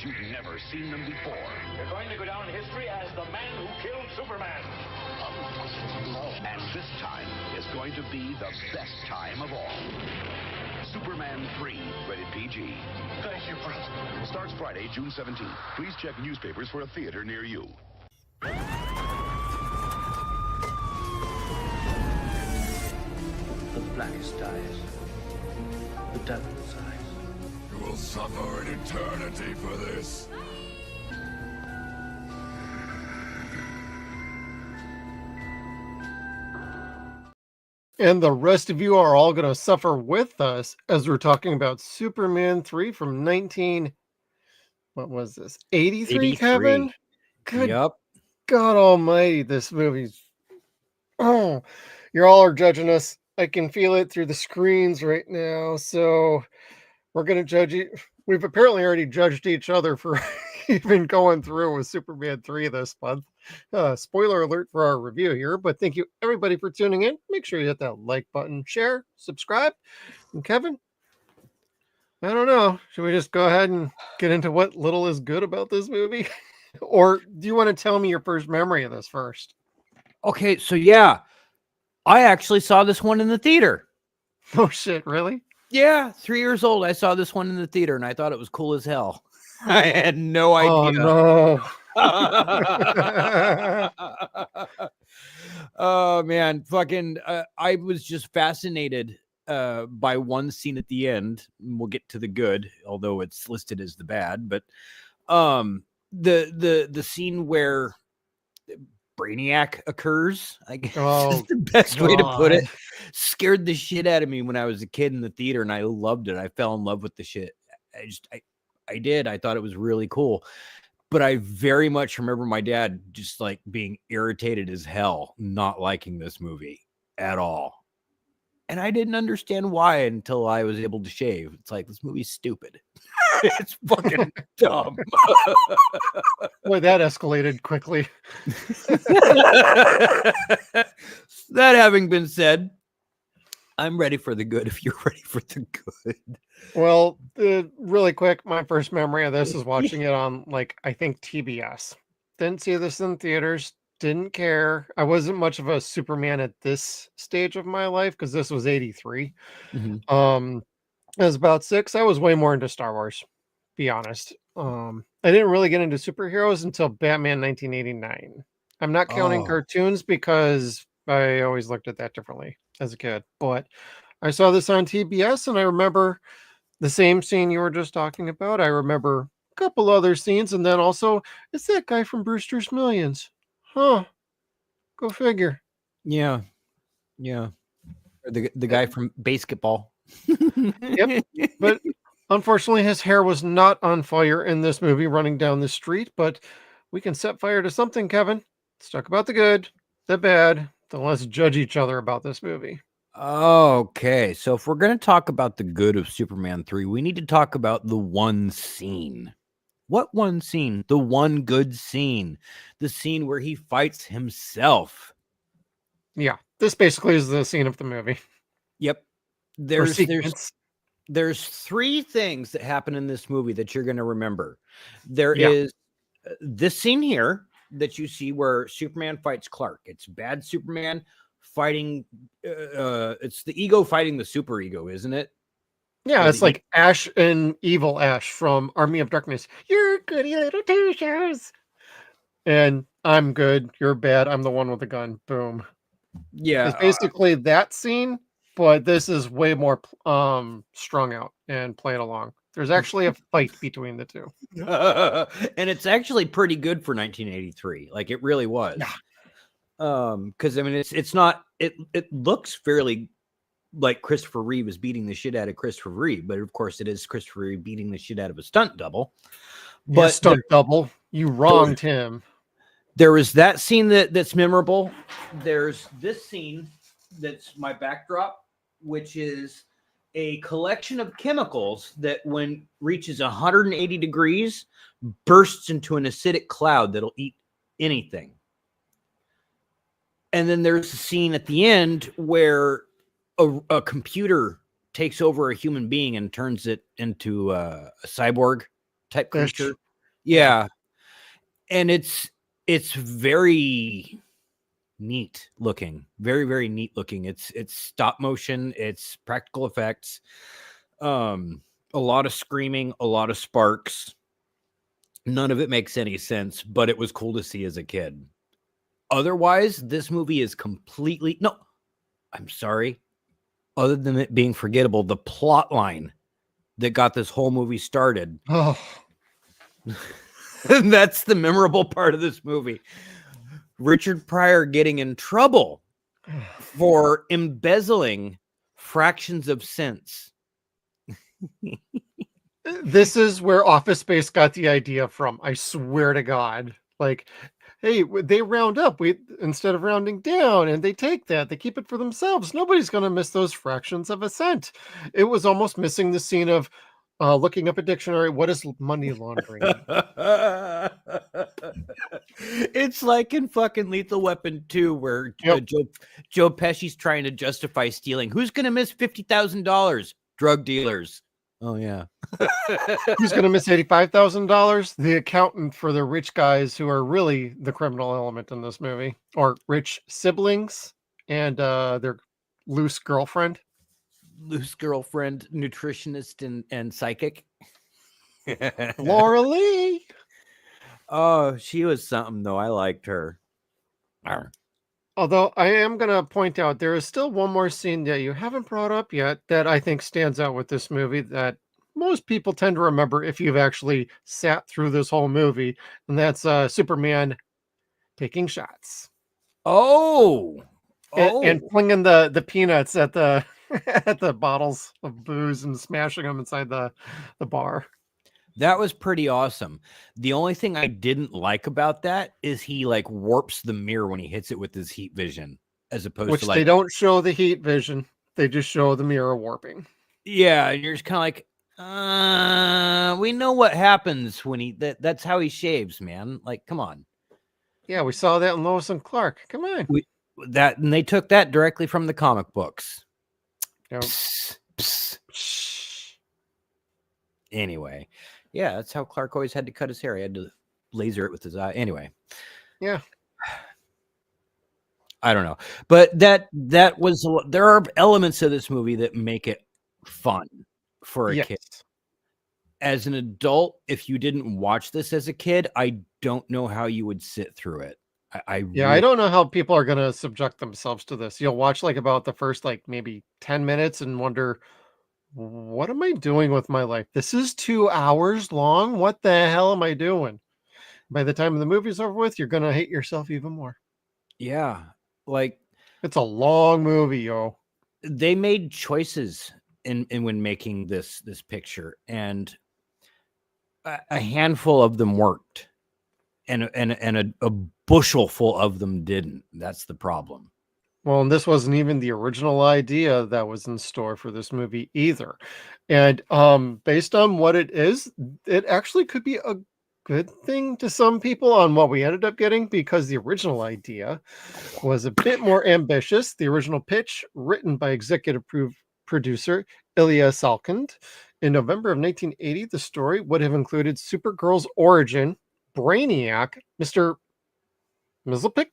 as you've never seen them before. You're going to go down in history as the man who killed Superman. And this time is going to be the best time of all. Superman 3, rated PG. Thank you, brother. Starts Friday, June 17th. Please check newspapers for a theater near you. The blackest eyes, the devil's eyes. You will suffer an eternity for this. And the rest of you are all going to suffer with us as we're talking about Superman 3 from what was this? 83, Kevin? Good Yep. God almighty, this movie's... Oh, you all are judging us. I can feel it through the screens right now. So we're going to judge you. We've apparently already judged each other for even going through with Superman 3 this month. Spoiler alert for our review here, but thank you everybody for tuning in. Make sure you hit that like button, share, subscribe. And Kevin, I don't know. Should we just go ahead and get into what little is good about this movie? Or do you want to tell me your first memory of this first? Okay, so yeah, I actually saw this one in the theater. Oh shit, really? Yeah, 3 years old. I saw this one in the theater and I thought it was cool as hell. I had no idea. Oh no. Oh man, fucking I was just fascinated by one scene at the end. We'll get to the good, although it's listed as the bad, but the scene where Brainiac occurs, I guess is the best way to put it. Scared the shit out of me when I was a kid in the theater, and I loved it. I fell in love with the shit. I did. I thought it was really cool. But I very much remember my dad just like being irritated as hell, not liking this movie at all. And I didn't understand why until I was able to shave. It's like, this movie's stupid. It's fucking dumb. Boy, that escalated quickly. That having been said, I'm ready for the good if you're ready for the good. Well, really quick, my first memory of this is watching it on, like, I think TBS. Didn't see this in theaters. Didn't care. I wasn't much of a Superman at this stage of my life because this was 83. Mm-hmm. I was about 6. I was way more into Star Wars, be honest. I didn't really get into superheroes until Batman 1989. I'm not counting cartoons because I always looked at that differently as a kid. But I saw this on TBS and I remember the same scene you were just talking about. I remember a couple other scenes, and then also, it's that guy from Brewster's Millions. Huh. Go figure. Yeah. Yeah. Or the guy from Basketball. Yep. But unfortunately, his hair was not on fire in this movie running down the street, but we can set fire to something, Kevin. Let's talk about the good, the bad, then let's judge each other about this movie. Okay, so if we're going to talk about the good of Superman 3, we need to talk about the one scene. What one scene? The one good scene. The scene where he fights himself. Yeah, this basically is the scene of the movie. Yep. There's 3 things that happen in this movie that you're going to remember. There is this scene here that you see where Superman fights Clark. It's bad Superman fighting it's the ego fighting the super ego, isn't it? Yeah, it's like Ash and Evil Ash from Army of Darkness. You're goody little two shoes. And I'm good, you're bad, I'm the one with the gun. Boom. Yeah. It's basically that scene, but this is way more strung out and played along. There's actually a fight between the two. And it's actually pretty good for 1983. Like, it really was. Yeah. Because I mean, it's not. It looks fairly like Christopher Reeve is beating the shit out of Christopher Reeve, but of course, it is Christopher Reeve beating the shit out of a stunt double. But stunt double, you wronged him. There was that scene that's memorable. There's this scene that's my backdrop, which is a collection of chemicals that, when reaches 180 degrees, bursts into an acidic cloud that'll eat anything. And then there's a scene at the end where a computer takes over a human being and turns it into a cyborg type creature. Yeah. And it's very neat looking. Very, very neat looking. It's stop motion, it's practical effects. A lot of screaming, a lot of sparks. None of it makes any sense, but it was cool to see as a kid. Otherwise, this movie is completely no. I'm sorry. Other than it being forgettable, the plot line that got this whole movie started. Oh, That's the memorable part of this movie. Richard Pryor getting in trouble for embezzling fractions of cents. this is where Office Space got the idea from. I swear to God. Like, hey, they round up instead of rounding down, and they take that. They keep it for themselves. Nobody's going to miss those fractions of a cent. It was almost missing the scene of looking up a dictionary. What is money laundering? It's like in fucking Lethal Weapon 2 where Joe Pesci's trying to justify stealing. Who's going to miss $50,000? Drug dealers. Oh, yeah. Who's going to miss $85,000? The accountant for the rich guys who are really the criminal element in this movie, or rich siblings and their loose girlfriend. Loose girlfriend, nutritionist, and psychic. Laura Lee. Oh, she was something, though. I liked her. Although I am going to point out there is still one more scene that you haven't brought up yet that I think stands out with this movie that most people tend to remember if you've actually sat through this whole movie, and that's Superman taking shots. Oh, and flinging the peanuts at the at the bottles of booze and smashing them inside the bar. That was pretty awesome. The only thing I didn't like about that is he like warps the mirror when he hits it with his heat vision, as opposed to like they don't show the heat vision; they just show the mirror warping. Yeah, and you're just kind of like, we know what happens when that's how he shaves, man. Like, come on. Yeah, we saw that in Lois and Clark. Come on. And they took that directly from the comic books. Yep. Anyway, yeah, that's how Clark always had to cut his hair. He had to laser it with his eye. Anyway. Yeah. I don't know. But there are elements of this movie that make it fun for a kid. As an adult, if you didn't watch this as a kid, I don't know how you would sit through it. I don't know how people are going to subject themselves to this. You'll watch like about the first like maybe 10 minutes and wonder, what am I doing with my life? This is 2 hours long. What the hell am I doing? By the time the movie's over with, you're going to hate yourself even more. Yeah. Like, it's a long movie, yo. They made choices in when making this picture, and a handful of them worked, and a bushel full of them didn't. That's the problem. Well, and this wasn't even the original idea that was in store for this movie either. And based on what it is, it actually could be a good thing to some people on what we ended up getting, because the original idea was a bit more ambitious. The original pitch, written by executive producer Ilya Salkind in November of 1980, the story would have included Supergirl's origin, Brainiac, Mr. Mxyzptlk?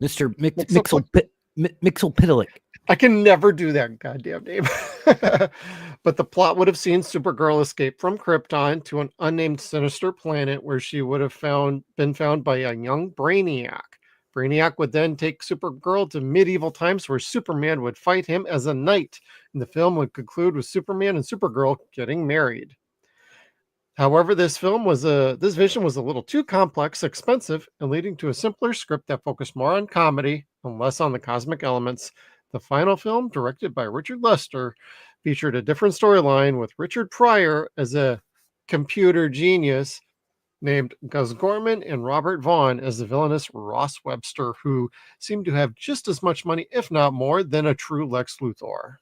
Mr. Mxyzptlk. I can never do that goddamn name. But the plot would have seen Supergirl escape from Krypton to an unnamed sinister planet where she would have been found by a young Brainiac. Brainiac would then take Supergirl to medieval times where Superman would fight him as a knight, and the film would conclude with Superman and Supergirl getting married. However, this vision was a little too complex, expensive, and leading to a simpler script that focused more on comedy and less on the cosmic elements. The final film, directed by Richard Lester, featured a different storyline with Richard Pryor as a computer genius named Gus Gorman and Robert Vaughn as the villainous Ross Webster, who seemed to have just as much money, if not more, than a true Lex Luthor.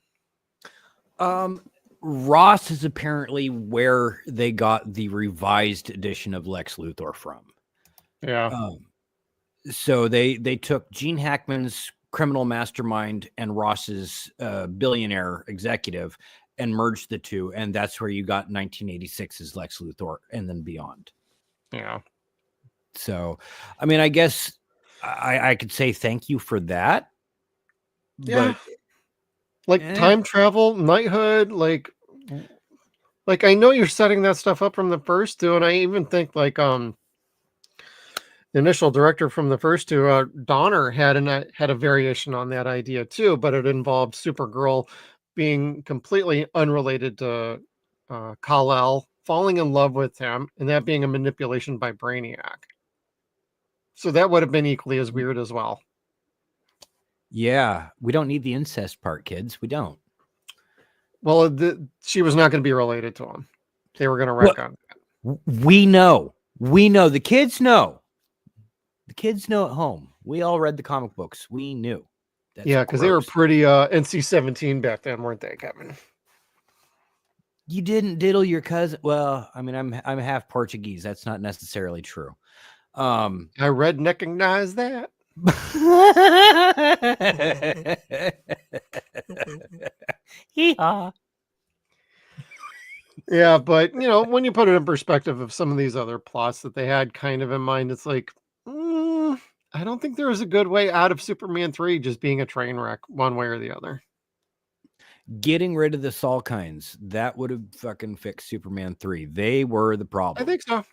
Ross is apparently where they got the revised edition of Lex Luthor from. Yeah. So they took Gene Hackman's criminal mastermind and Ross's billionaire executive and merged the two, and that's where you got 1986's Lex Luthor and then beyond. Yeah. So, I mean, I guess I could say thank you for that. Yeah. Like time travel, knighthood, like I know you're setting that stuff up from the first two, and I even think like the initial director from the first two, Donner had a variation on that idea too, but it involved Supergirl being completely unrelated to Kal-El, falling in love with him, and that being a manipulation by Brainiac. So that would have been equally as weird as well. Yeah, we don't need the incest part, kids. We don't. Well, she was not going to be related to him. They were going to wreck on that. We know. The kids know. The kids know at home. We all read the comic books. We knew. Yeah, because they were pretty NC-17 back then, weren't they, Kevin? You didn't diddle your cousin. Well, I mean, I'm half Portuguese. That's not necessarily true. I recognize that. Yeah, but when you put it in perspective of some of these other plots that they had kind of in mind, it's like, I don't think there was a good way out of Superman 3 just being a train wreck one way or the other. Getting rid of the Salkinds, that would have fucking fixed Superman 3. They were the problem. I think so.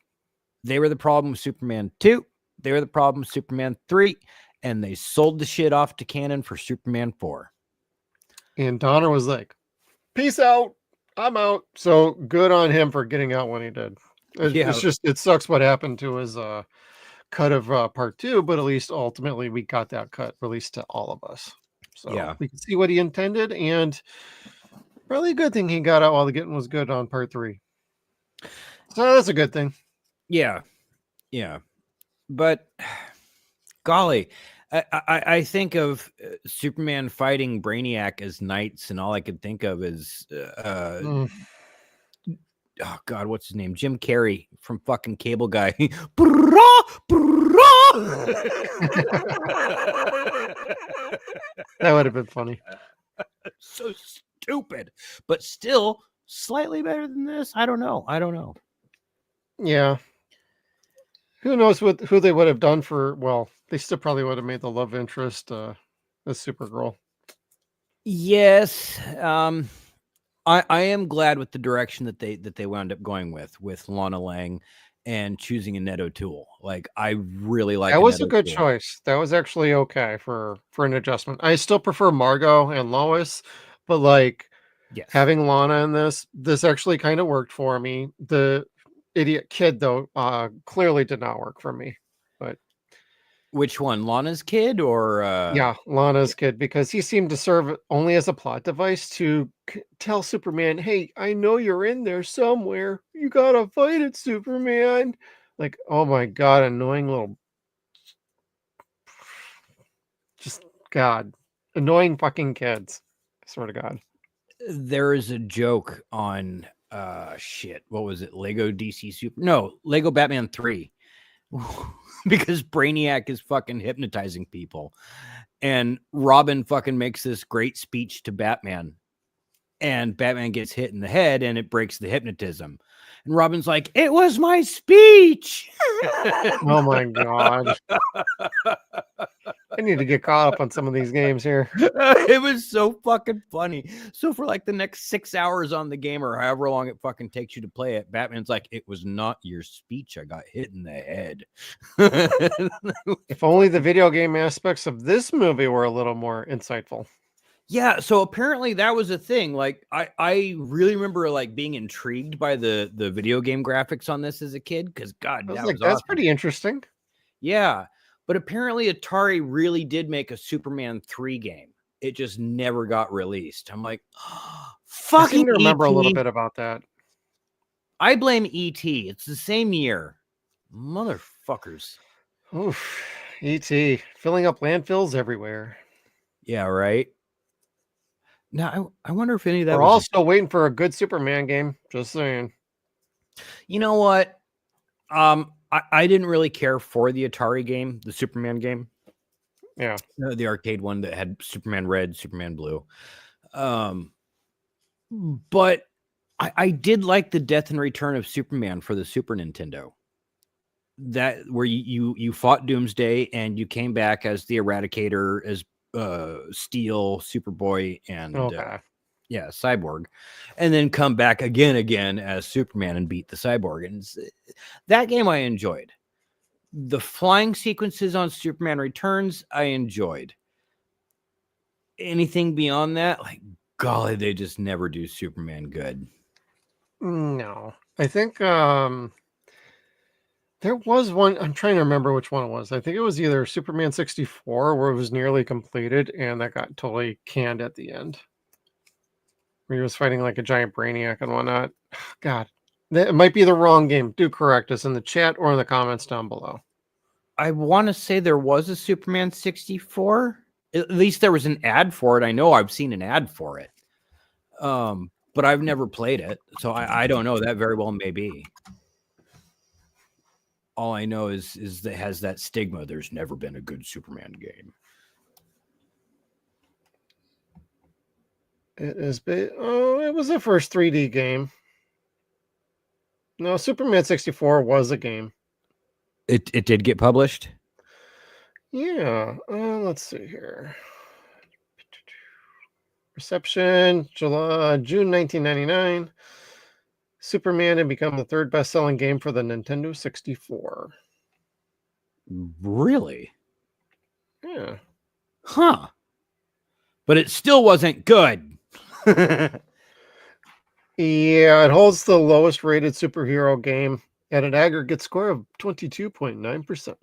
They were the problem with Superman 2. They were the problem with Superman 3. And they sold the shit off to canon for Superman 4. And Donner was like, peace out. I'm out. So good on him for getting out when he did. It's just, it sucks what happened to his cut of part 2, but at least ultimately we got that cut released to all of us. So we can see what he intended, and probably a good thing he got out while the getting was good on part 3. So that's a good thing. Yeah. But golly, I think of Superman fighting Brainiac as knights, and all I could think of is oh God, what's his name? Jim Carrey from fucking Cable Guy. That would have been funny. So stupid, but still slightly better than this. I don't know. Yeah. Who knows who they would have done for? Well, they still probably would have made the love interest as Supergirl. Yes. I am glad with the direction that they wound up going with Lana Lang and choosing Annette O'Toole. Like, I really like that. Was a good choice. That was actually okay for an adjustment. I still prefer Margot and Lois, but like having Lana in this actually kind of worked for me. The idiot kid though clearly did not work for me. But which one, Lana's kid or Lana's kid, because he seemed to serve only as a plot device to tell Superman, hey, I know you're in there somewhere, you gotta fight it, Superman. Like, oh my God, annoying little, just God, annoying fucking kids. I swear to God. There is a joke on what was it, Lego Batman 3 because Brainiac is fucking hypnotizing people, and Robin fucking makes this great speech to Batman, and Batman gets hit in the head and it breaks the hypnotism, and Robin's like, it was my speech. Oh my God. I need to get caught up on some of these games here. It was so fucking funny. So for like the next 6 hours on the game, or however long it fucking takes you to play it, Batman's like, it was not your speech, I got hit in the head. If only the video game aspects of this movie were a little more insightful. Yeah, so apparently that was a thing. Like, I really remember like being intrigued by the video game graphics on this as a kid, because God, that was that's awesome. Pretty interesting. Yeah, but apparently Atari really did make a Superman 3 game. It just never got released. I'm like, fucking I seem to remember a little bit about that. I blame E.T. It's the same year. Motherfuckers. Oof, E.T. filling up landfills everywhere. Yeah, right. Now, I wonder if any of that We're all still waiting for a good Superman game. Just saying. You know what? I didn't really care for the Atari game, the Superman game. Yeah. The arcade one that had Superman Red, Superman Blue. But I did like the Death and Return of Superman for the Super Nintendo. That where you fought Doomsday and you came back as the Eradicator, as Steel, Superboy, and Cyborg, and then come back again as Superman and beat the Cyborg. And that game I enjoyed. The flying sequences on Superman Returns I enjoyed. Anything beyond that, like, golly, they just never do Superman good. No, I think there was one. I'm trying to remember which one it was. I think it was either Superman 64, where it was nearly completed, and that got totally canned at the end. Where he was fighting like a giant brainiac and whatnot. God, it might be the wrong game. Do correct us in the chat or in the comments down below. I want to say there was a Superman 64. At least there was an ad for it. I know I've seen an ad for it. But I've never played it, so I don't know. That very well may be. All I know is that it has that stigma. There's never been a good Superman game. It is. It was the first 3D game. No, Superman 64 was a game. It did get published? Yeah. Let's see here. Reception, June 1999. Superman had become the third best-selling game for the Nintendo 64. Really? Yeah. Huh. But it still wasn't good. Yeah, it holds the lowest rated superhero game at an aggregate score of 22.9%.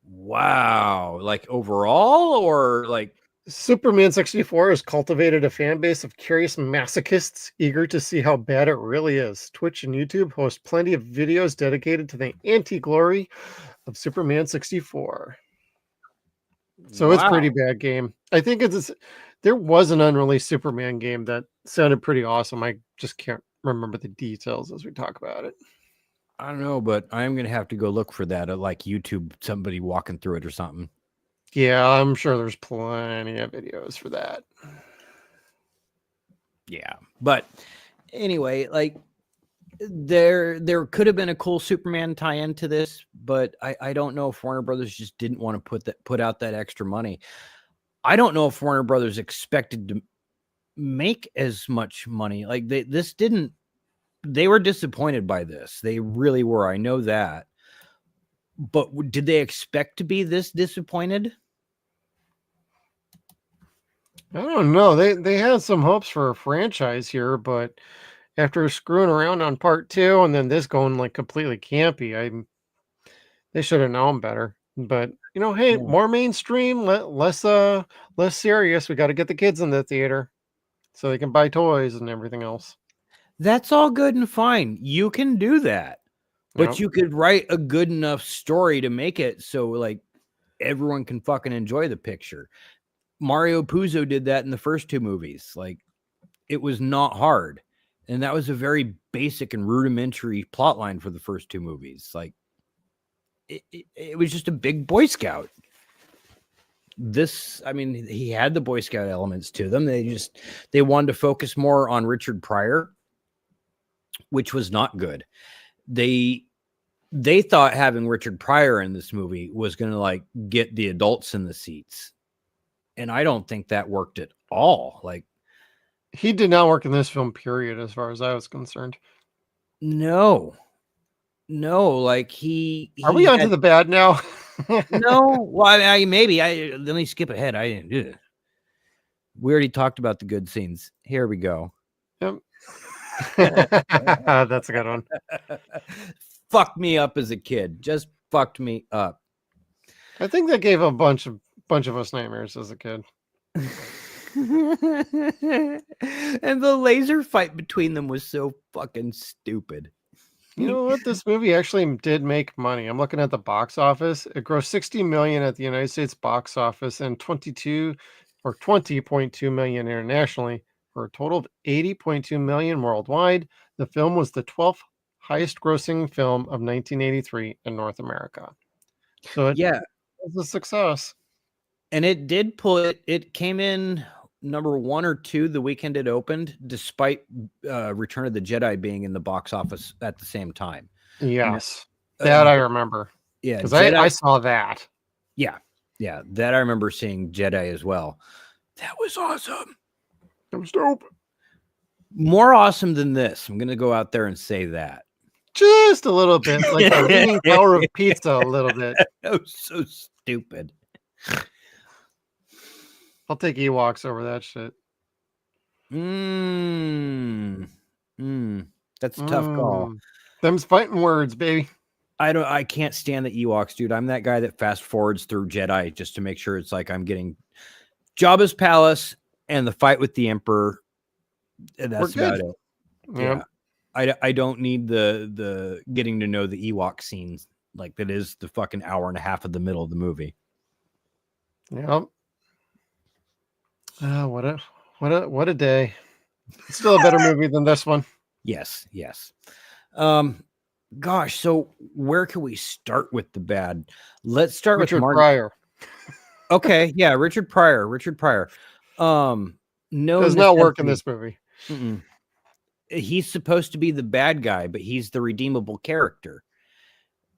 Wow. Like overall, or like... Superman 64 has cultivated a fan base of curious masochists eager to see how bad it really is. Twitch and YouTube host plenty of videos dedicated to the anti-glory of Superman 64. So It's a pretty bad game. I think there was an unreleased Superman game that sounded pretty awesome. I just can't remember the details as we talk about it. I don't know, but I'm going to have to go look for that at like YouTube, somebody walking through it or something. Yeah, I'm sure there's plenty of videos for that. Yeah, but anyway, like there could have been a cool Superman tie-in to this, but I don't know if Warner Brothers just didn't want to put out that extra money. I don't know if Warner Brothers expected to make as much money. Like they were disappointed by this. They really were. I know that. But did they expect to be this disappointed? I don't know. They had some hopes for a franchise here, but after screwing around on part 2 and then this going like completely campy, they should have known better. But hey, more mainstream, less serious. We got to get the kids in the theater so they can buy toys and everything else. That's all good and fine. You can do that. But you could write a good enough story to make it so like everyone can fucking enjoy the picture. Mario Puzo did that in the first 2 movies. Like, it was not hard. And that was a very basic and rudimentary plot line for the first 2 movies. Like, it was just a big Boy Scout. He had the Boy Scout elements to them. They wanted to focus more on Richard Pryor, which was not good. They thought having Richard Pryor in this movie was going to like get the adults in the seats. And I don't think that worked at all. Like, he did not work in this film, period, as far as I was concerned. No, like Are we onto the bad now? No, well, maybe. Let me skip ahead. We already talked about the good scenes. Here we go. Yep. That's a good one. Fucked me up as a kid. Just fucked me up. I think that gave a bunch of us nightmares as a kid. And the laser fight between them was so fucking stupid. You know what? This movie actually did make money. I'm looking at the box office. It grossed $60 million at the United States box office and $20.2 million internationally, for a total of $80.2 million worldwide. The film was the 12th highest grossing film of 1983 in North America. So it was a success. And it did it came in number 1 or 2 the weekend it opened, despite Return of the Jedi being in the box office at the same time. Yes, that I remember. Yeah, because I saw that. Yeah, that I remember seeing Jedi as well. That was awesome. That was dope. More awesome than this. I'm gonna go out there and say that. Just a little bit, like the Leaning Tower of Pizza, a little bit. That was so stupid. I'll take Ewoks over that shit. That's a tough call. Them's fighting words, baby. I can't stand the Ewoks, dude. I'm that guy that fast forwards through Jedi just to make sure it's like I'm getting Jabba's palace and the fight with the Emperor. And that's about it. Yeah. I don't need the getting to know the Ewok scenes like that is the fucking hour and a half of the middle of the movie. Yep. What a day. It's still a better movie than this one. Yes. Gosh, so where can we start with the bad? Let's start with Richard Pryor. Okay, yeah, Richard Pryor. No, does not work in this movie. He's supposed to be the bad guy, but he's the redeemable character.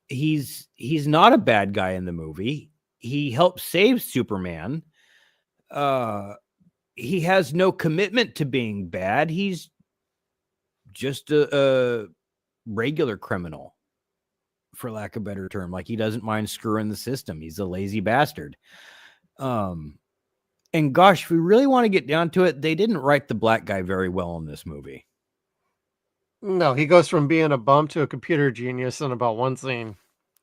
He's not a bad guy in the movie. He helps save Superman. He has no commitment to being bad. He's just a regular criminal, for lack of a better term. Like, he doesn't mind screwing the system. He's a lazy bastard. And gosh, if we really want to get down to it, they didn't write the black guy very well in this movie. No, he goes from being a bum to a computer genius in about one scene.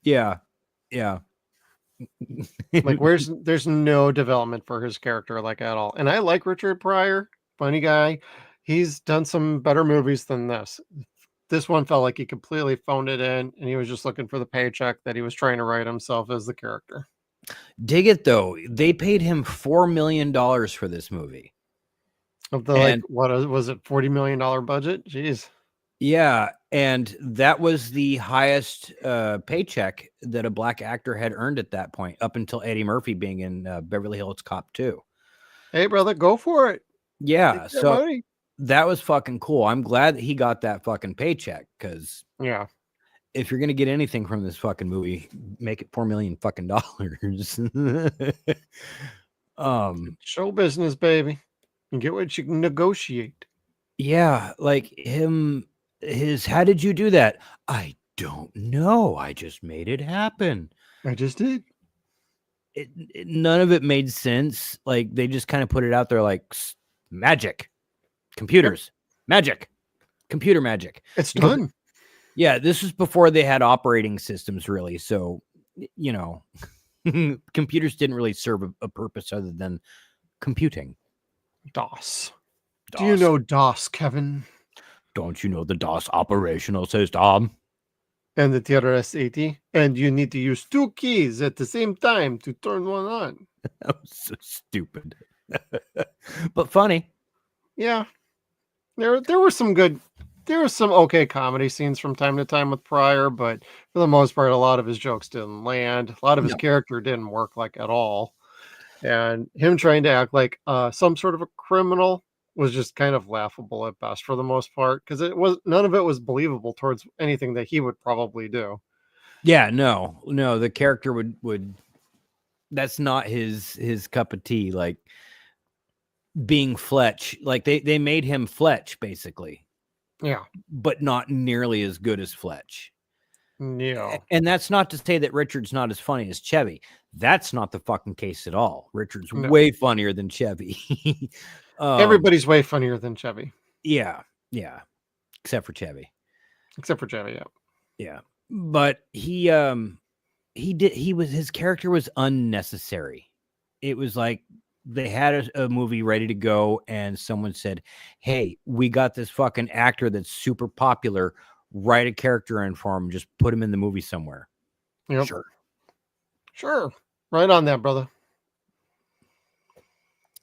Yeah. Like, there's no development for his character, like, at all. And I like Richard Pryor, funny guy. He's done some better movies than this. This one felt like he completely phoned it in, and he was just looking for the paycheck that he was trying to write himself as the character. Dig it, though. They paid him $4 million for this movie. Of the, what was it, $40 million budget? Jeez. Yeah, and that was the highest paycheck that a black actor had earned at that point, up until Eddie Murphy being in Beverly Hills Cop 2. Hey, brother, go for it. Yeah, so that was fucking cool. I'm glad that he got that fucking paycheck, because if you're gonna get anything from this fucking movie, make it $4 million fucking dollars. Show business, baby. And get what you can negotiate. Yeah, like how did you do that? I don't know. I just made it happen. I just did. None of it made sense. Like, they just kind of put it out there like magic, computers, magic, computer magic. It's done. Yeah, this is before they had operating systems, really. So, computers didn't really serve a purpose other than computing. DOS. Do you know DOS, Kevin? Don't you know the DOS operational system? And the TRS-80? And you need to use 2 keys at the same time to turn one on. That was so stupid. But funny. Yeah. There were some okay comedy scenes from time to time with Pryor, but for the most part, a lot of his jokes didn't land. A lot of his character didn't work, like, at all. And him trying to act like some sort of a criminal was just kind of laughable at best for the most part, because none of it was believable towards anything that he would probably do. Yeah, no, the character would that's not his cup of tea. Like, being Fletch, like they made him Fletch basically. Yeah, but not nearly as good as Fletch. Yeah, and that's not to say that Richard's not as funny as Chevy. That's not the fucking case at all. Richard's way funnier than Chevy. Everybody's way funnier than Chevy. Yeah. Except for Chevy. Yeah. But his character was unnecessary. It was like they had a movie ready to go, and someone said, "Hey, we got this fucking actor that's super popular. Write a character in for him. Just put him in the movie somewhere." Yep. Sure. Right on that, brother.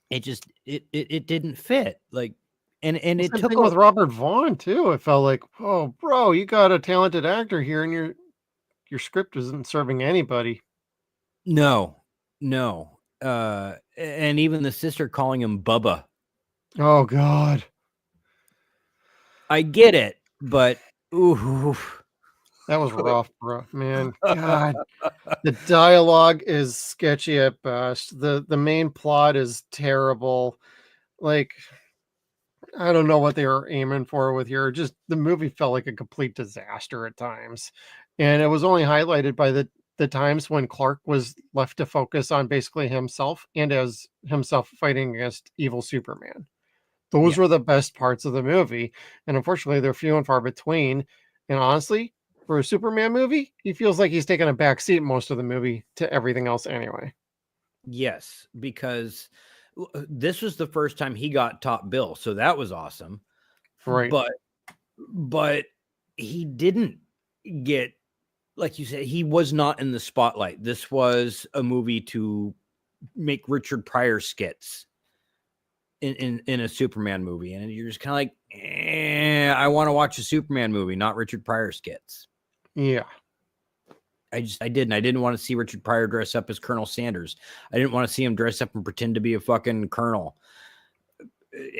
It just it didn't fit. Like, and it took with Robert Vaughn too. It felt like, oh, bro, you got a talented actor here, and your script isn't serving anybody. No. And even the sister calling him Bubba. Oh God. I get it, but ooh. That was rough, bro. Man, God. The dialogue is sketchy at best. The main plot is terrible. Like, I don't know what they were aiming for with here. Just the movie felt like a complete disaster at times. And it was only highlighted by the times when Clark was left to focus on basically himself and as himself fighting against evil Superman. Those were the best parts of the movie. And unfortunately, they're few and far between. And honestly, for a Superman movie, he feels like he's taking a back seat most of the movie to everything else anyway. Yes, because this was the first time he got top bill. So that was awesome. Right. But he didn't get, like you said, he was not in the spotlight. This was a movie to make Richard Pryor skits in a Superman movie. And you're just kind of like, I want to watch a Superman movie, not Richard Pryor skits. Yeah. I didn't want to see Richard Pryor dress up as Colonel Sanders. I didn't want to see him dress up and pretend to be a fucking colonel,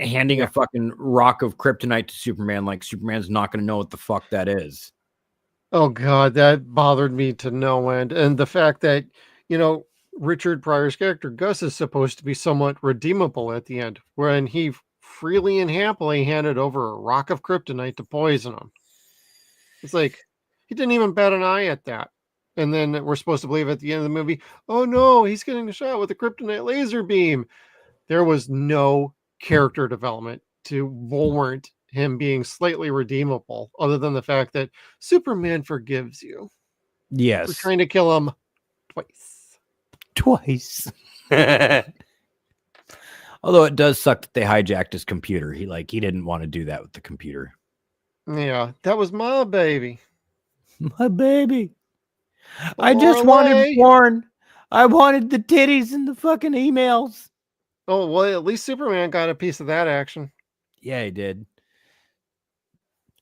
handing a fucking rock of kryptonite to Superman. Like Superman's not going to know what the fuck that is. Oh God, that bothered me to no end. And the fact that, Richard Pryor's character Gus is supposed to be somewhat redeemable at the end, when he freely and happily handed over a rock of kryptonite to poison him. It's like, he didn't even bat an eye at that. And then we're supposed to believe at the end of the movie, oh no, he's getting a shot with a kryptonite laser beam. There was no character development to warrant him being slightly redeemable, other than the fact that Superman forgives you. Yes. For trying to kill him twice. Although it does suck that they hijacked his computer. He didn't want to do that with the computer. Yeah, that was my baby. My baby. I just wanted porn. I wanted the titties and the fucking emails. Oh, well, at least Superman got a piece of that action. Yeah, he did.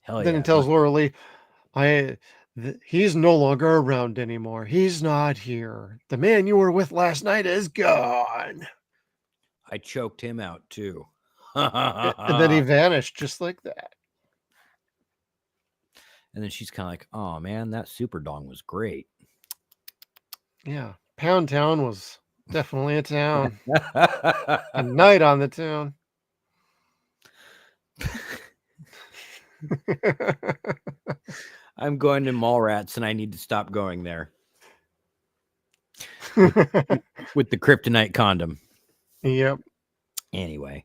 Hell then yeah. He tells Laura Lee, he's no longer around anymore. He's not here. The man you were with last night is gone. I choked him out too. And then he vanished just like that. And then she's kind of like, oh man, that Super Dong was great. Yeah. Pound Town was definitely a town. A night on the town. I'm going to Mallrats and I need to stop going there. With the kryptonite condom. Yep. Anyway.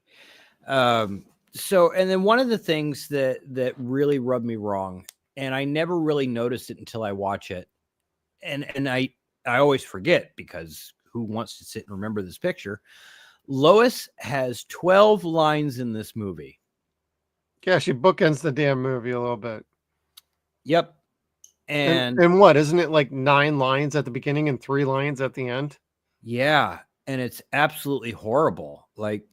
So, and then one of the things that really rubbed me wrong, and I never really noticed it until I watch it. And I always forget, because who wants to sit and remember this picture? Lois has 12 lines in this movie. Yeah, she bookends the damn movie a little bit. Yep. And what, isn't it like 9 lines at the beginning and 3 lines at the end? Yeah. And it's absolutely horrible. Like,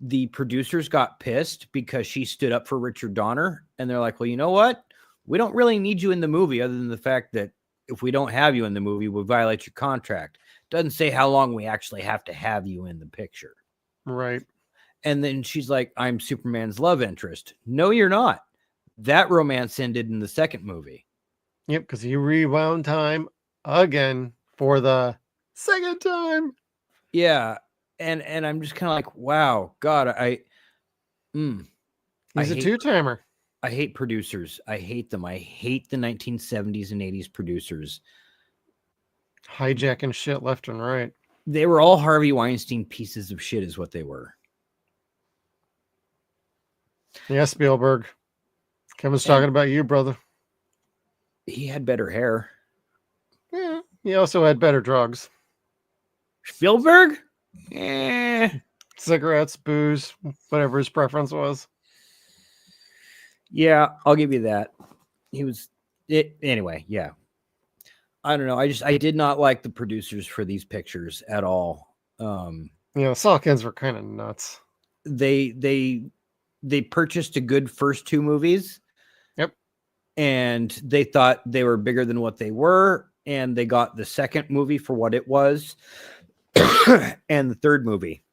the producers got pissed because she stood up for Richard Donner. And they're like, well, you know what? We don't really need you in the movie, other than the fact that if we don't have you in the movie, we'll violate your contract. Doesn't say how long we actually have to have you in the picture. Right. And then she's like, I'm Superman's love interest. No, you're not. That romance ended in the second movie. Yep, because he rewound time again for the second time. Yeah. And I'm just kind of like, wow, God, He's a two-timer. I hate producers. I hate them. I hate the 1970s and 80s producers. Hijacking shit left and right. They were all Harvey Weinstein pieces of shit is what they were. Yeah, Spielberg. Kevin's talking about you, brother. He had better hair. Yeah, he also had better drugs. Spielberg? Cigarettes, booze, whatever his preference was. Yeah, I'll give you that. He was it anyway. Yeah, I don't know. I did not like the producers for these pictures at all. Salkins were kind of nuts. They purchased a good first 2 movies. Yep. And they thought they were bigger than what they were, and they got the second movie for what it was. and the third movie.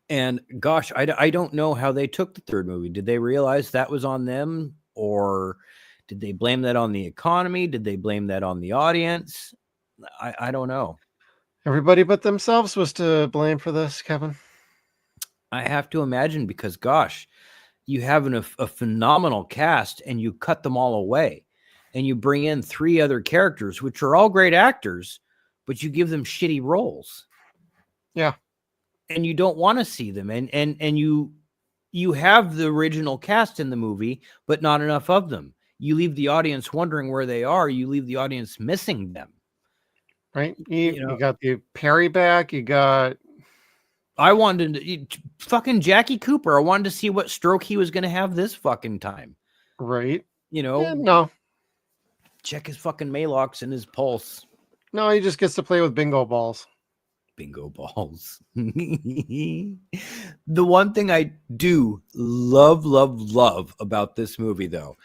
And gosh, I don't know how they took the third movie. Did they realize that was on them, or did they blame that on the economy? Did they blame that on the audience? I don't know. Everybody but themselves was to blame for this, Kevin. I have to imagine, because gosh, you have a phenomenal cast and you cut them all away, and you bring in 3 other characters, which are all great actors, but you give them shitty roles. Yeah. And you don't want to see them. And you have the original cast in the movie, but not enough of them. You leave the audience wondering where they are. You leave the audience missing them. Right. You got the Perry back. You got. I wanted to, fucking Jackie Cooper. I wanted to see what stroke he was going to have this fucking time. Right. Yeah, no. Check his fucking Maalox and his pulse. No, he just gets to play with bingo balls. Bingo balls. The one thing I do love about this movie, though,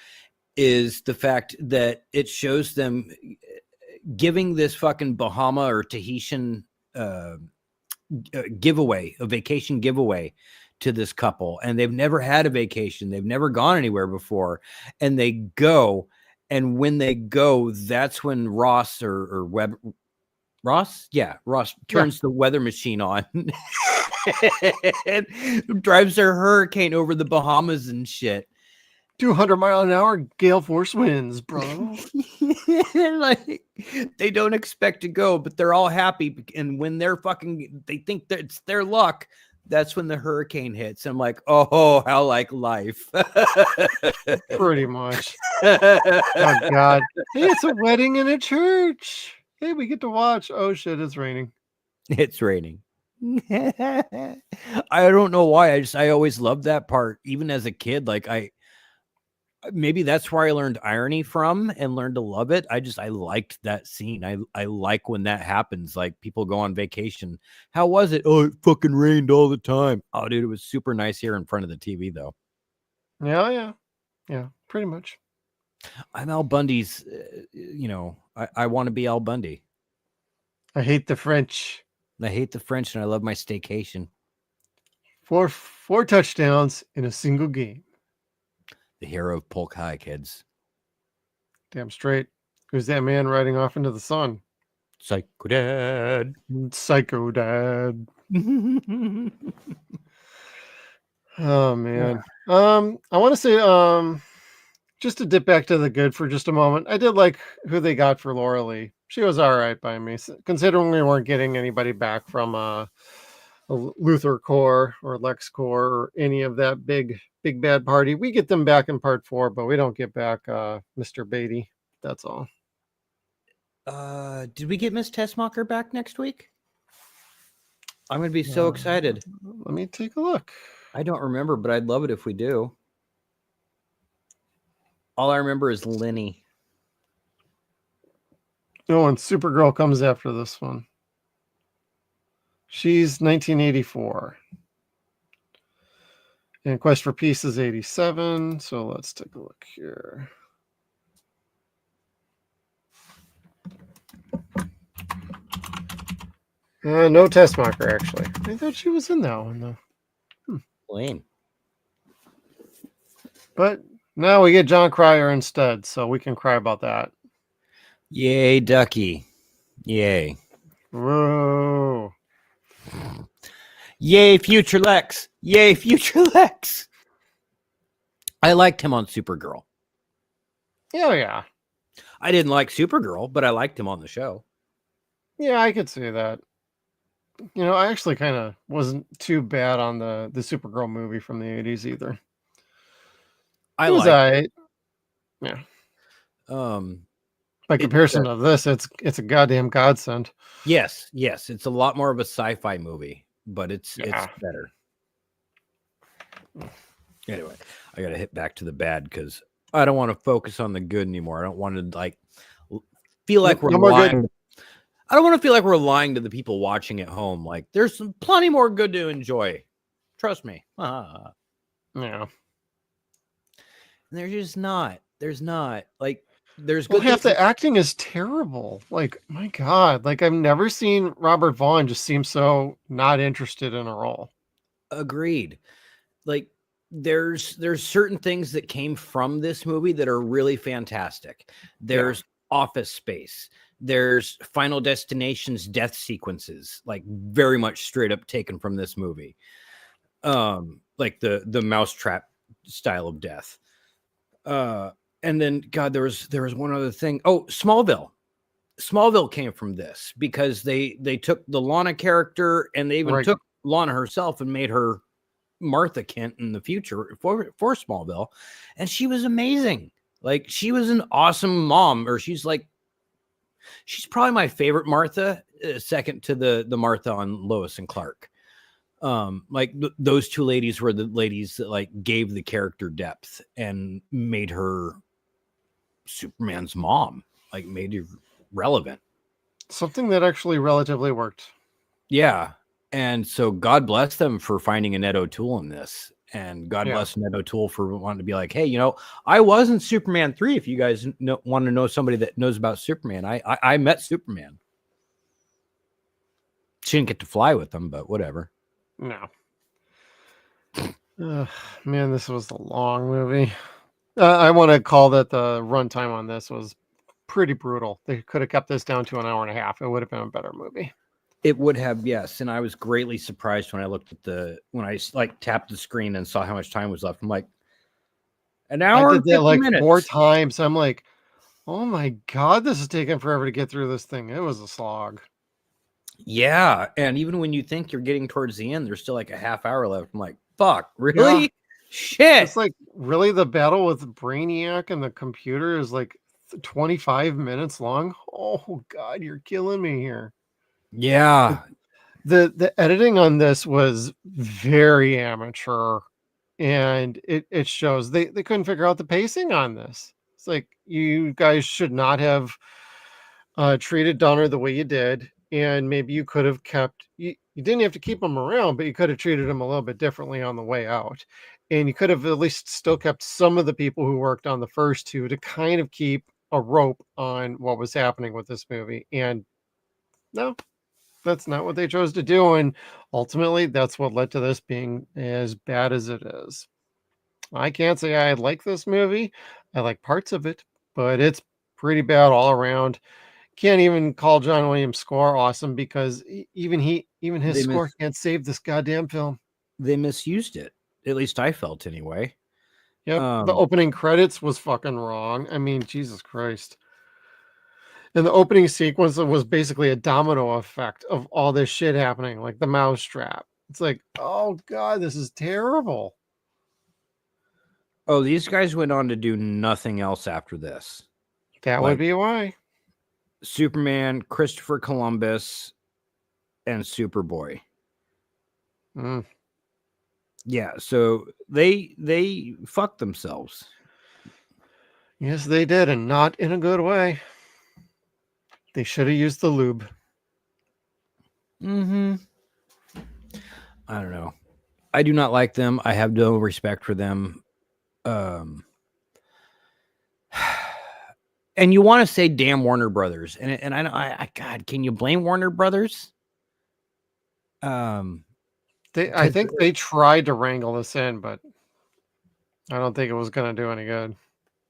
is the fact that it shows them giving this fucking Bahama or Tahitian giveaway, a vacation giveaway to this couple. And they've never had a vacation. They've never gone anywhere before. And they go. And when they go, that's when Ross or Webb. Ross turns the weather machine on and drives their hurricane over the Bahamas and shit. 200-mile-an-hour gale force winds, bro. Like, they don't expect to go, but they're all happy. And when they think that it's their luck, that's when the hurricane hits. I'm like, oh, how like life. Pretty much. Oh God. Hey, it's a wedding in a church. Hey, we get to watch. Oh shit, it's raining. It's raining. I don't know why. I always loved that part, even as a kid. Like, maybe that's where I learned irony from and learned to love it. I liked that scene. I like when that happens. Like, people go on vacation. How was it? Oh, it fucking rained all the time. Oh, dude, it was super nice here in front of the TV, though. Yeah, pretty much. I'm Al Bundy's, I want to be Al Bundy. I hate the French. I hate the French, and I love my staycation. 4 touchdowns in a single game. The hero of Polk High, kids. Damn straight. Who's that man riding off into the sun? Psycho Dad. Psycho Dad. Oh, man. I want to say, just to dip back to the good for just a moment, I did like who they got for Laura Lee. She was all right by me, considering we weren't getting anybody back from Luthor Corps or Lex Corps or any of that big bad party. We get them back in part 4, but we don't get back Mr. Beatty. That's all. Did we get Miss Tessmacher back next week? I'm going to be so excited. Let me take a look. I don't remember, but I'd love it if we do. All I remember is Lenny. Oh, and Supergirl comes after this one. She's 1984. And Quest for Peace is 87. So let's take a look here. No Tessmacher, actually. I thought she was in that one, though. Lame. But now we get John Cryer instead, so we can cry about that. Yay, Ducky. Yay. Whoa. Yay, Future Lex. Yay, Future Lex. I liked him on Supergirl. Yeah. I didn't like Supergirl, but I liked him on the show. Yeah, I could see that. I actually kind of wasn't too bad on the Supergirl movie from the 80s either. I liked it. Yeah. By comparison to this, it's a goddamn godsend. Yes. It's a lot more of a sci-fi movie, but it's better. Anyway, I got to hit back to the bad because I don't want to focus on the good anymore. I don't want to feel like we're lying. I don't want to feel like we're lying to the people watching at home. Like, there's plenty more good to enjoy. Trust me. Yeah. And there's just not. There's not. Like, there's Well, good half things. the acting is terrible. Like, my God, like I've never seen Robert Vaughn just seem so not interested in a role. Agreed. Like there's certain things that came from this movie that are really fantastic. There's Office Space. There's Final Destination's death sequences, like very much straight up taken from this movie. Like the mousetrap style of death. And then God, there was one other thing. Oh, Smallville. Smallville came from this because they took the Lana character and they even took Lana herself and made her Martha Kent in the future for Smallville, and she was amazing. Like she was an awesome mom, or she's probably my favorite Martha, second to the Martha on Lois and Clark. Like those two ladies were the ladies that like gave the character depth and made her Superman's mom, like made her relevant. Something that actually relatively worked. Yeah. And so God bless them for finding a Ned O'Toole in this. And God bless Ned O'Toole for wanting to be like, hey, I was in Superman 3. If you guys want to know somebody that knows about Superman, I met Superman. She didn't get to fly with them, but whatever. No. Man, this was a long movie. I want to call that the runtime on this was pretty brutal. They could have kept this down to an hour and a half. It would have been a better movie. It would have, yes. And I was greatly surprised when I looked at when I like tapped the screen and saw how much time was left. I'm like, an hour and 50 like minutes. 4 times. I'm like, oh my God, this is taking forever to get through this thing. It was a slog. Yeah. And even when you think you're getting towards the end, there's still like a half hour left. I'm like, fuck, really? Yeah. Shit. It's like, really, the battle with Brainiac and the computer is like 25 minutes long. Oh God, you're killing me here. Yeah. The editing on this was very amateur, and it shows they couldn't figure out the pacing on this. It's like, you guys should not have treated Donner the way you did, and maybe you could have kept you didn't have to keep him around, but you could have treated him a little bit differently on the way out, and you could have at least still kept some of the people who worked on the first two to kind of keep a rope on what was happening with this movie. And no, that's not what they chose to do, and ultimately that's what led to this being as bad as it is. I can't say I like this movie. I like parts of it, but it's pretty bad all around. Can't even call John Williams' score awesome, because even his score can't save this goddamn film. They misused it. At least I felt anyway. Yep. The opening credits was fucking wrong. I mean, Jesus Christ. And the opening sequence was basically a domino effect of all this shit happening, like the mousetrap. It's like, oh God, this is terrible. Oh, these guys went on to do nothing else after this. That would be why. Superman, Christopher Columbus, and Superboy. Yeah, so they fucked themselves. Yes, they did, and not in a good way. They should have used the lube. I don't know. I do not like them. I have no respect for them. And you want to say damn Warner Brothers, and I God, can you blame Warner Brothers? I think they tried to wrangle this in, but I don't think it was going to do any good.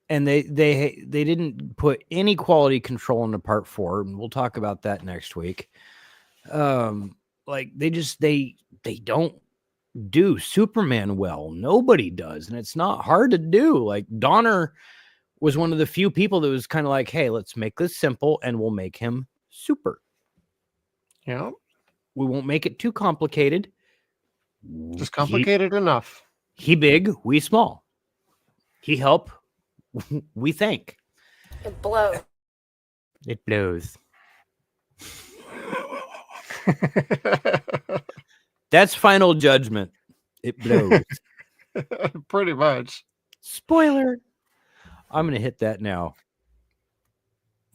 And they didn't put any quality control into part 4, and we'll talk about that next week. Like they don't do Superman well. Nobody does, and it's not hard to do. Like Donner was one of the few people that was kind of like, hey, let's make this simple and we'll make him super. Yeah. We won't make it too complicated. Just complicated enough. He big, we small. He help, we think. It blows. It blows. That's Final Judgment. It blows. Pretty much. Spoiler. I'm going to hit that now.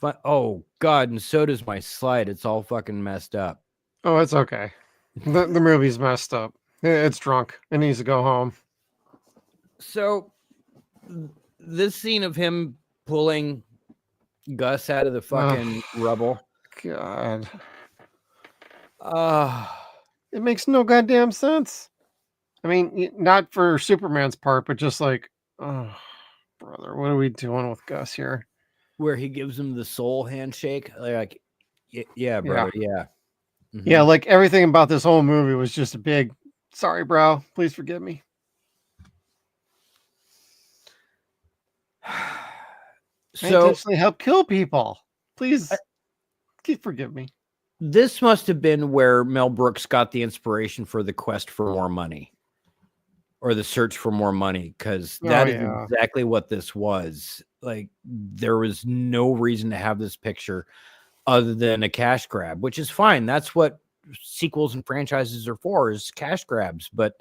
Oh, God. And so does my slide. It's all fucking messed up. Oh, it's okay. The movie's messed up. It's drunk. It needs to go home. So this scene of him pulling Gus out of the fucking rubble. God. It makes no goddamn sense. I mean, not for Superman's part, but just like, oh, brother, what are we doing with Gus here? Where he gives him the soul handshake. Like, yeah, brother. Yeah. Mm-hmm. Yeah, like everything about this whole movie was just a big, sorry, bro, please forgive me. I intentionally help kill people. Please forgive me. This must have been where Mel Brooks got the inspiration for the quest for more money or the search for more money, because that is exactly what this was. Like, there was no reason to have this picture other than a cash grab, which is fine. That's what sequels and franchises are for, is cash grabs. But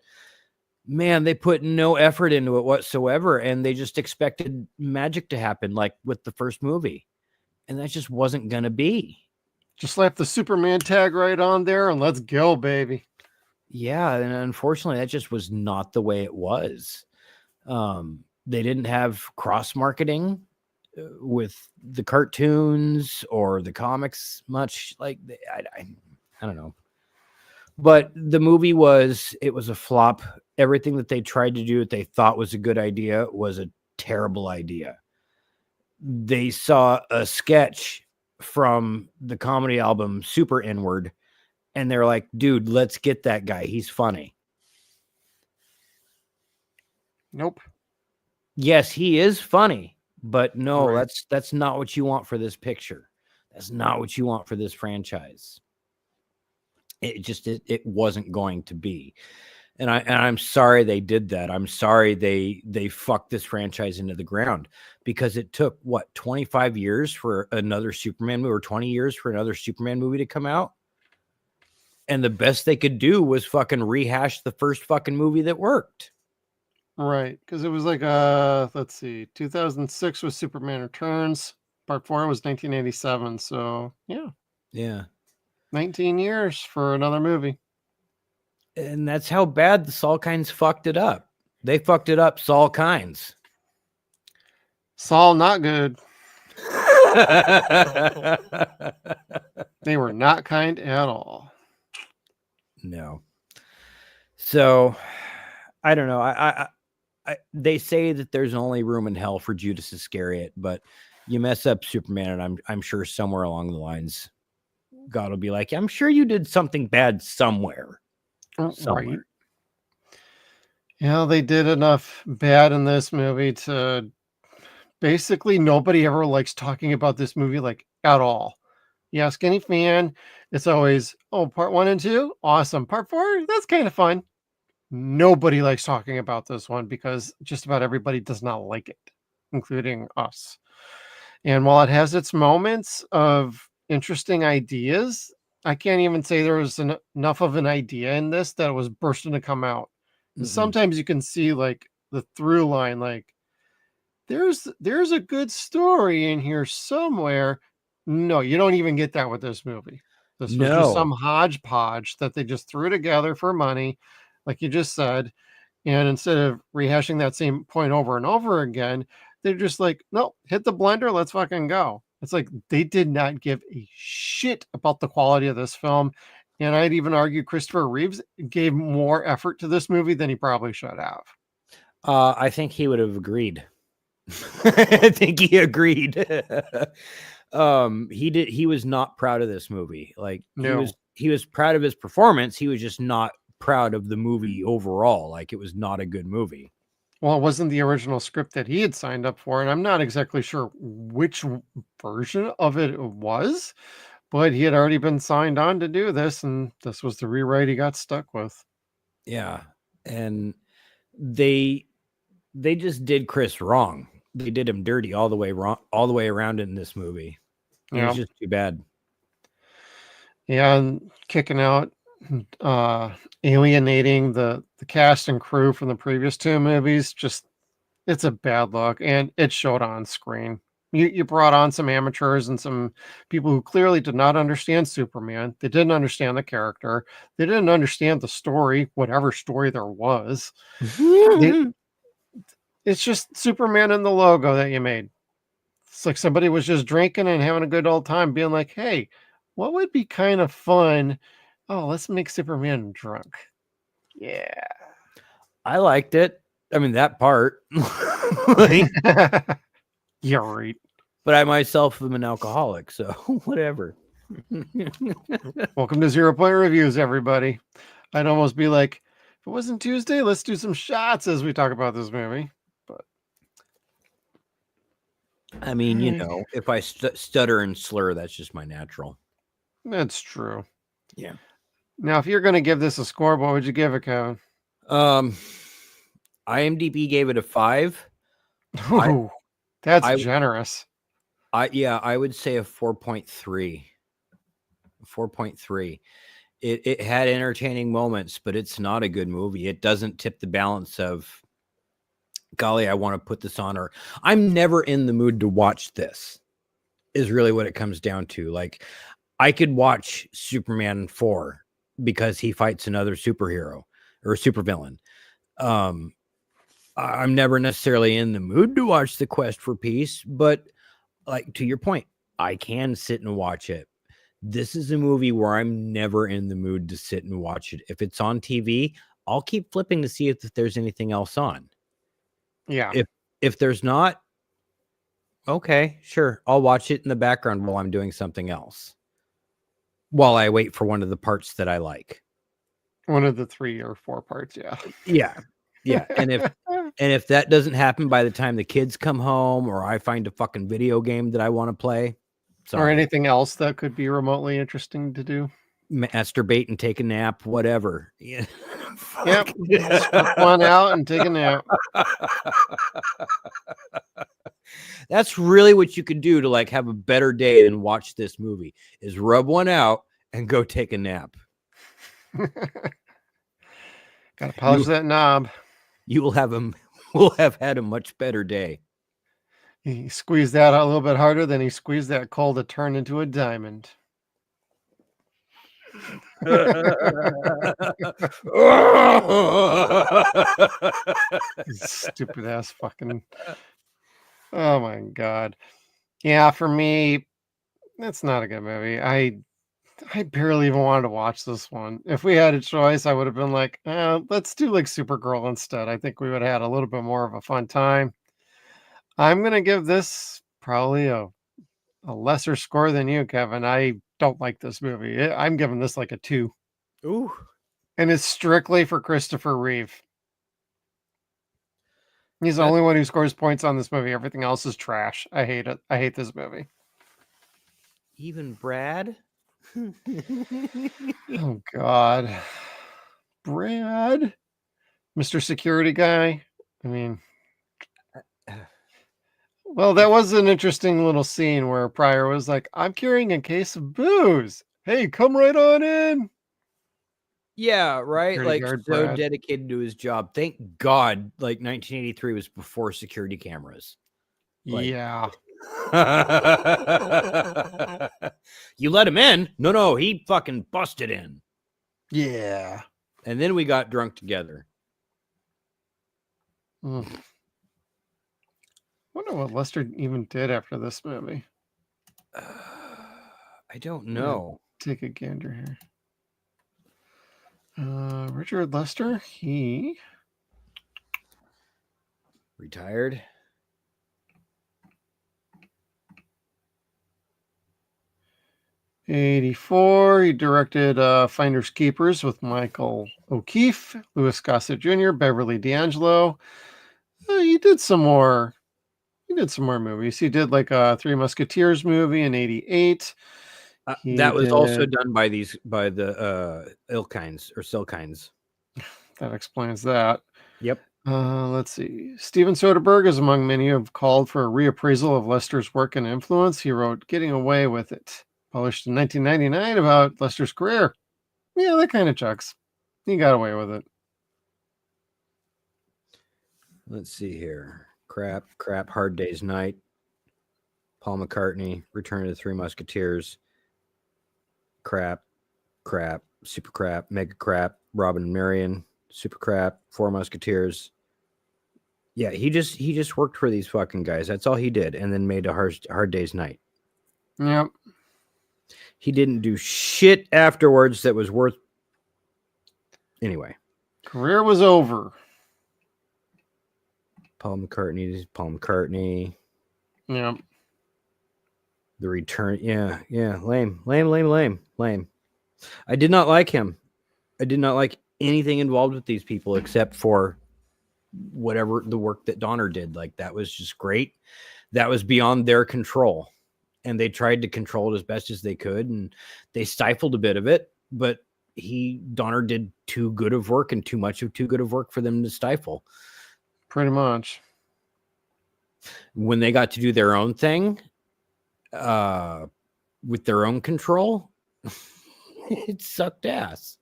man, they put no effort into it whatsoever, and they just expected magic to happen, like with the first movie, and that just wasn't going to be. Just slap the Superman tag right on there and let's go, baby. Yeah, and unfortunately, that just was not the way it was. They didn't have cross-marketing with the cartoons or the comics much. Like, I don't know. But the movie was a flop. Everything that they tried to do that they thought was a good idea was a terrible idea. They saw a sketch from the comedy album Super Inward, and they're like, dude, let's get that guy. He's funny. Nope. Yes, he is funny, but no, that's not what you want for this picture. That's not what you want for this franchise. It wasn't going to be. And I'm sorry they did that. I'm sorry they fucked this franchise into the ground, because it took 25 years for another Superman movie, or 20 years for another Superman movie to come out. And the best they could do was fucking rehash the first fucking movie that worked. Right. Because it was like, let's see, 2006 was Superman Returns. Part 4 was 1987. So yeah. 19 years for another movie. And that's how bad the Salkinds fucked it up. They fucked it up, Salkinds. Saul, not good. They were not kind at all. No. So, I don't know. They say that there's only room in hell for Judas Iscariot, but you mess up Superman, and I'm sure somewhere along the lines, God will be like, I'm sure you did something bad somewhere. Right. Yeah, they did enough bad in this movie to basically nobody ever likes talking about this movie, like, at all. You ask any fan, it's always, oh, part 1 and 2, awesome. Part 4, that's kind of fun. Nobody likes talking about this one because just about everybody does not like it, including us. And while it has its moments of interesting ideas, I can't even say there was enough of an idea in this that was bursting to come out. Mm-hmm. Sometimes you can see like the through line, like there's a good story in here somewhere. No, you don't even get that with this movie. This was just some hodgepodge that they just threw together for money, like you just said. And instead of rehashing that same point over and over again, they're just like, no, hit the blender, let's fucking go. It's like they did not give a shit about the quality of this film. And I'd even argue Christopher Reeves gave more effort to this movie than he probably should have. I think he would have agreed. I think he agreed. He was not proud of this movie. Like, he was proud of his performance. He was just not proud of the movie overall. Like, it was not a good movie. Well, it wasn't the original script that he had signed up for, and I'm not exactly sure which version of it was, but he had already been signed on to do this, and this was the rewrite he got stuck with. Yeah, and they just did Chris wrong. They did him dirty all the way around in this movie. It was just too bad. Yeah, and kicking out, alienating the cast and crew from the previous 2 movies, just, it's a bad look, and it showed on screen. You brought on some amateurs and some people who clearly did not understand Superman. They didn't understand the character. They didn't understand the story, whatever story there was. It's just Superman and the logo that you made. It's like somebody was just drinking and having a good old time, being like, "Hey, what would be kind of fun? Oh, let's make Superman drunk." Yeah. I liked it. I mean, that part. Like, You're right. but I myself am an alcoholic, so whatever. Welcome to 0 Point Reviews, everybody. I'd almost be like, if it wasn't Tuesday, let's do some shots as we talk about this movie. But I mean, you know, if I stutter and slur, that's just my natural. that's true. Yeah. Now, if you're going to give this a score, what would you give it, Kevin? IMDb gave it a 5. Ooh, that's generous. I would say a 4.3. 4.3. It had entertaining moments, but it's not a good movie. It doesn't tip the balance of, golly, I want to put this on, or I'm never in the mood to watch this, is really what it comes down to. Like, I could watch Superman 4 because he fights another superhero or supervillain. I'm never necessarily in the mood to watch The Quest for Peace, but like, to your point, I can sit and watch it. This is a movie where I'm never in the mood to sit and watch it. If it's on TV, I'll keep flipping to see if there's anything else on. Yeah. If there's not, okay, sure. I'll watch it in the background while I'm doing something else, while I wait for one of the parts that I like. One of the 3 or 4 parts, yeah. Yeah. And if that doesn't happen by the time the kids come home, or I find a fucking video game that I want to play, or anything else that could be remotely interesting to do, masturbate and take a nap, whatever. Yeah. Yep. Strip one out and take a nap. That's really what you could do to like have a better day than watch this movie, is rub one out and go take a nap. Gotta polish that knob. You will have had a much better day. He squeezed that out a little bit harder than he squeezed that coal to turn into a diamond. Stupid ass fucking. Oh my god. Yeah, for me, it's not a good movie. I barely even wanted to watch this one. If we had a choice, I would have been like, let's do like Supergirl instead. I think we would have had a little bit more of a fun time. I'm gonna give this probably a lesser score than you, Kevin. I don't like this movie. I'm giving this like a 2. Ooh. And it's strictly for Christopher Reeve. He's the only one who scores points on this movie. Everything else is trash. I hate it. I hate this movie. Even Brad? Oh, God. Brad? Mr. Security Guy? I mean... Well, that was an interesting little scene where Pryor was like, I'm carrying a case of booze. Hey, come right on in. Yeah, right. Security Like, guard so Brad. dedicated to his job. Thank God, like 1983 was before security cameras. Like, yeah. You let him in? No, he fucking busted in. Yeah. And then we got drunk together. Wonder what Lester even did after this movie. I don't know. Take a gander here. Richard Lester, he retired. '84. He directed Finders Keepers with Michael O'Keefe, Louis Gossett Jr., Beverly D'Angelo. He did some more. Movies. He did like a Three Musketeers movie in '88. That was also done by the Ilkines or Silkines. That explains that. Yep. Let's see. Steven Soderbergh is among many who have called for a reappraisal of Lester's work and influence. He wrote Getting Away with It, published in 1999, about Lester's career. Yeah, that kind of checks. He got away with it. Let's see here. Crap, Hard Day's Night, Paul McCartney, Return of the Three Musketeers, crap, super crap, mega crap, Robin and Marion, super crap, Four Musketeers. Yeah, he just worked for these fucking guys. That's all he did, and then made a hard day's night. Yep. He didn't do shit afterwards that was worth. Anyway, career was over. Paul McCartney. Yep. The Return. Yeah. Lame. I did not like him. I did not like anything involved with these people except for whatever the work that Donner did. Like, that was just great. That was beyond their control. And they tried to control it as best as they could. And they stifled a bit of it. But Donner did too good of work and too good of work for them to stifle. Pretty much. When they got to do their own thing, with their own control, it sucked ass.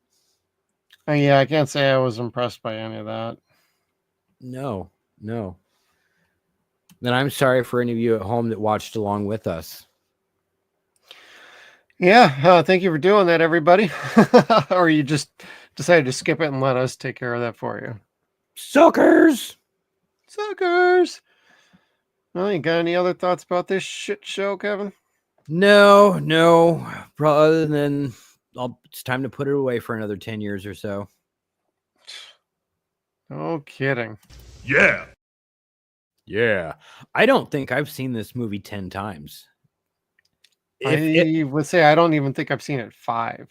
Yeah, I can't say I was impressed by any of that. No. Then I'm sorry for any of you at home that watched along with us. Yeah, thank you for doing that, everybody. Or you just decided to skip it and let us take care of that for you. Suckers! Well, you got any other thoughts about this shit show, Kevin? No. Other than it's time to put it away for another 10 years or so. No kidding. Yeah. I don't think I've seen this movie 10 times. I would say I don't even think I've seen it 5.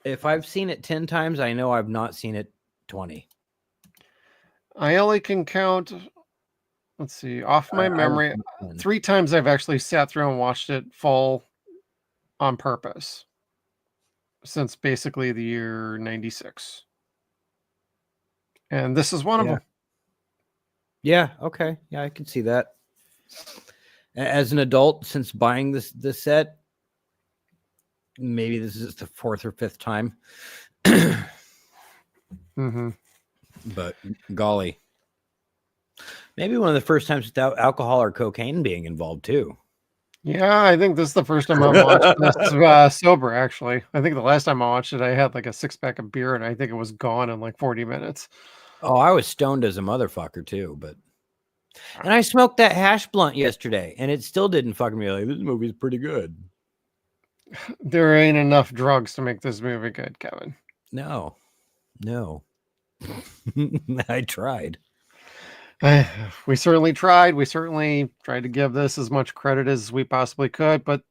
If I've seen it 10 times, I know I've not seen it 20. I only can count, let's see, off my memory, 3 times I've actually sat through and watched it full on purpose since basically the year 96. And this is one of them. Yeah, okay. Yeah, I can see that. As an adult, since buying this set, maybe this is the 4th or 5th time. Mm-hmm. But golly, maybe one of the first times without alcohol or cocaine being involved too. Yeah, I think this is the first time I've watched this sober, actually. I think the last time I watched it, I had like a 6-pack of beer, and I think it was gone in like 40 minutes. Oh, I was stoned as a motherfucker too, and I smoked that hash blunt yesterday, and it still didn't fucking me. Like, this movie's pretty good. There ain't enough drugs to make this movie good, Kevin. No. I tried. We certainly tried. We certainly tried to give this as much credit as we possibly could, but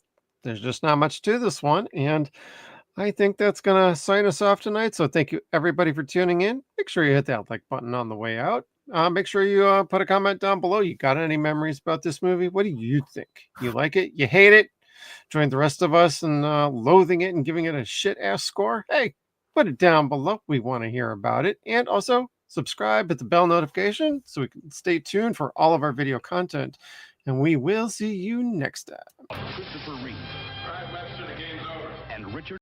there's just not much to this one. And I think that's going to sign us off tonight. So thank you, everybody, for tuning in. Make sure you hit that like button on the way out. Make sure you put a comment down below. You got any memories about this movie? What do you think? You like it? You hate it? Join the rest of us in loathing it and giving it a shit-ass score? Hey, put it down below. We want to hear about it. And also, subscribe, hit the bell notification so we can stay tuned for all of our video content. And we will see you next time. Christopher Reeve.